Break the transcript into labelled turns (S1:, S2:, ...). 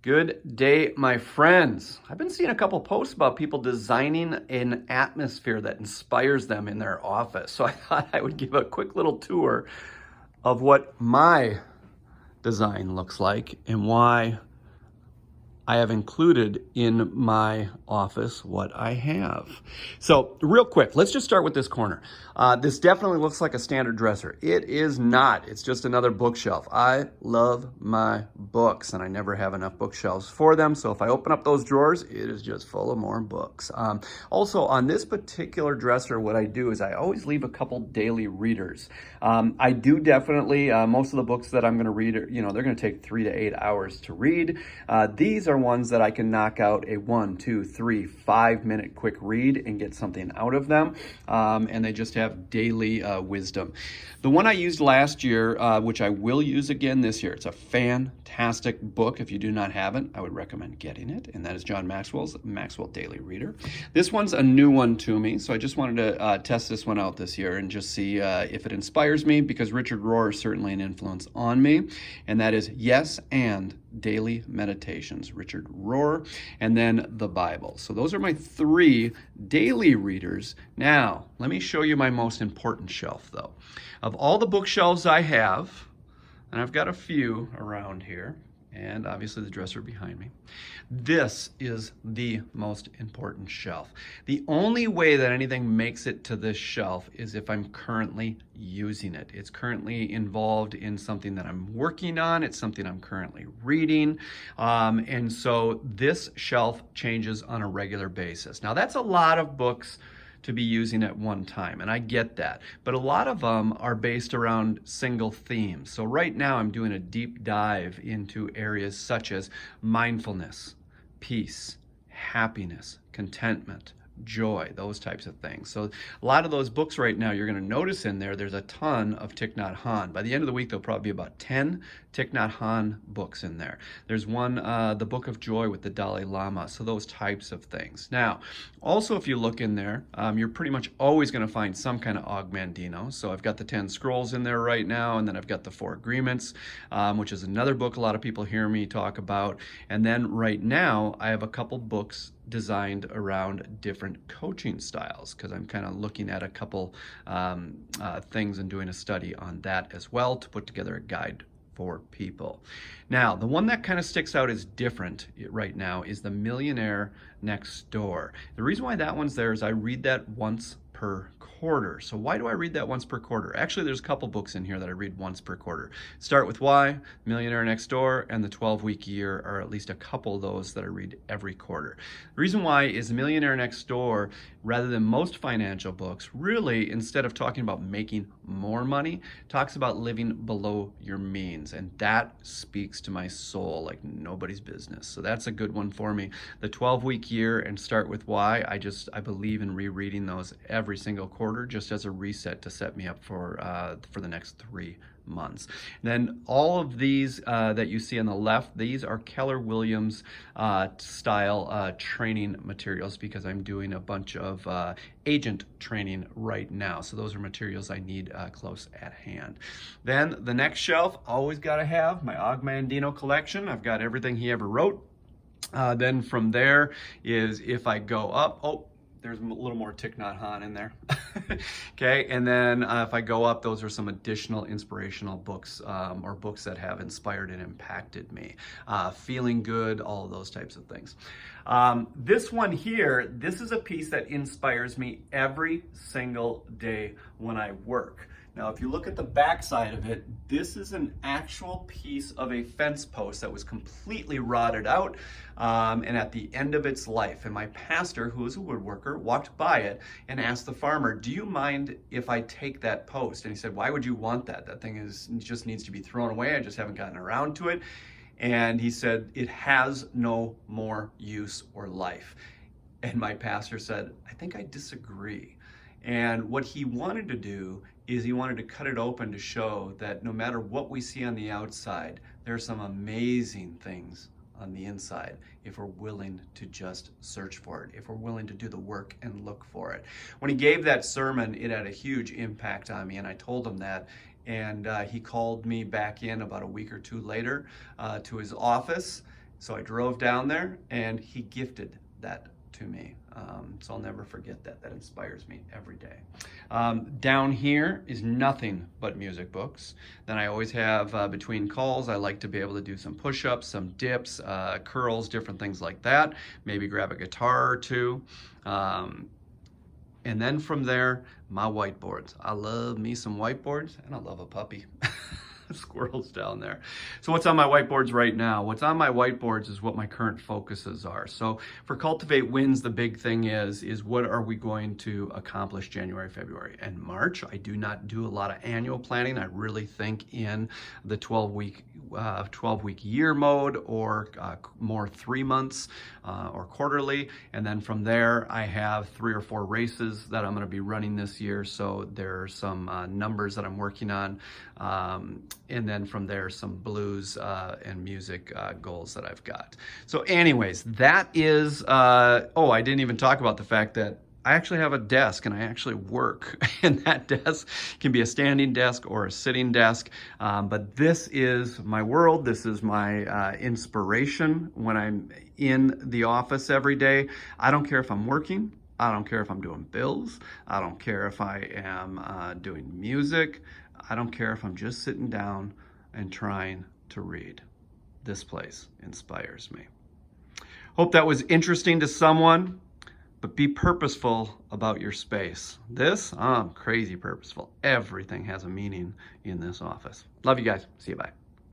S1: Good day, my friends. I've been seeing a couple posts about people designing an atmosphere that inspires them in their office. So I thought I would give a quick little tour of what my design looks like and why I have included in my office what I have. So real quick, let's just start with this corner. This definitely looks like a standard dresser. It is not. It's just another bookshelf. I love my books and I never have enough bookshelves for them. So if I open up those drawers, it is just full of more books. Also on this particular dresser, what I do is I always leave a couple daily readers. I do definitely, most of the books that I'm going to read, they're going to take 3 to 8 hours to read. These are ones that I can knock out a 1, 2, 3, 5 minute quick read and get something out of them. And they just have daily wisdom. The one I used last year, which I will use again this year, it's a fantastic book. If you do not have it, I would recommend getting it. And that is John Maxwell's Maxwell Daily Reader. This one's a new one to me. So I just wanted to test this one out this year and just see if it inspires me, because Richard Rohr is certainly an influence on me. And that is Yes and Daily Meditations, Richard Rohr, and then the Bible. So those are my 3 daily readers. Now, let me show you my most important shelf, though. Of all the bookshelves I have, and I've got a few around here, and obviously the dresser behind me, this is the most important shelf. The only way that anything makes it to this shelf is if I'm currently using it. It's currently involved in something that I'm working on. It's something I'm currently reading. And so this shelf changes on a regular basis. Now that's a lot of books to be using at one time, and I get that, but a lot of them are based around single themes. So right now I'm doing a deep dive into areas such as mindfulness, peace, happiness, contentment, joy, those types of things. So a lot of those books right now, you're going to notice in there's a ton of Thich Nhat Hanh. By the end of the week, there'll probably be about 10 Thich Nhat Hanh books in there. There's one, the Book of Joy with the Dalai Lama. So those types of things. Now, also if you look in there, you're pretty much always going to find some kind of Og Mandino. So I've got the 10 Scrolls in there right now, and then I've got the 4 Agreements, which is another book a lot of people hear me talk about. And then right now, I have a couple books designed around different coaching styles, because I'm kind of looking at a couple things and doing a study on that as well to put together a guide for people. Now, the one that kind of sticks out as different right now is The Millionaire Next Door. The reason why that one's there is I read that once per quarter. So why do I read that once per quarter? Actually, there's a couple books in here that I read once per quarter. Start with Why, Millionaire Next Door, and the 12-Week Year are at least a couple of those that I read every quarter. The reason why is Millionaire Next Door, rather than most financial books, really, instead of talking about making more money, talks about living below your means. And that speaks to my soul like nobody's business. So that's a good one for me. The 12-Week Year and Start with Why, I believe in rereading those every single quarter, just as a reset to set me up for the next 3 months. And then all of these that you see on the left, these are Keller Williams style training materials, because I'm doing a bunch of agent training right now. So those are materials I need close at hand. Then the next shelf, always got to have my Og Mandino collection. I've got everything he ever wrote. Then from there is, if I go up, there's a little more Thich Nhat Hanh in there. Okay, and then if I go up, those are some additional inspirational books, or books that have inspired and impacted me. Feeling Good, all of those types of things. This one here, this is a piece that inspires me every single day when I work. Now, if you look at the back side of it, this is an actual piece of a fence post that was completely rotted out and at the end of its life. And my pastor, who is a woodworker, walked by it and asked the farmer, "Do you mind if I take that post?" And he said, "Why would you want that? That thing just needs to be thrown away. I just haven't gotten around to it." And he said, "It has no more use or life." And my pastor said, "I think I disagree." And what he wanted to do is he wanted to cut it open to show that no matter what we see on the outside, there are some amazing things on the inside if we're willing to just search for it, if we're willing to do the work and look for it. When he gave that sermon, it had a huge impact on me, and I told him that. And he called me back in about a week or 2 later to his office, So I drove down there and he gifted that to me. So I'll never forget that. That inspires me every day. Down here is nothing but music books. Then I always have, between calls, I like to be able to do some push-ups, some dips, curls, different things like that. Maybe grab a guitar or two. And then from there, my whiteboards. I love me some whiteboards, and I love a puppy. Squirrels down there. So what's on my whiteboards right now? What's on my whiteboards is what my current focuses are. So for Cultivate Wins, the big thing is what are we going to accomplish January, February, and March? I do not do a lot of annual planning. I really think in the 12-week year mode, or more 3 months or quarterly. And then from there, I have 3 or 4 races that I'm going to be running this year. So there are some numbers that I'm working on. And then from there, some blues and music goals that I've got. So anyways, that is, oh, I didn't even talk about the fact that I actually have a desk and I actually work. And that desk can be a standing desk or a sitting desk. But this is my world. This is my inspiration when I'm in the office every day. I don't care if I'm working. I don't care if I'm doing bills. I don't care if I am doing music. I don't care if I'm just sitting down and trying to read. This place inspires me. Hope that was interesting to someone, but be purposeful about your space. This, I'm crazy purposeful. Everything has a meaning in this office. Love you guys. See you, bye.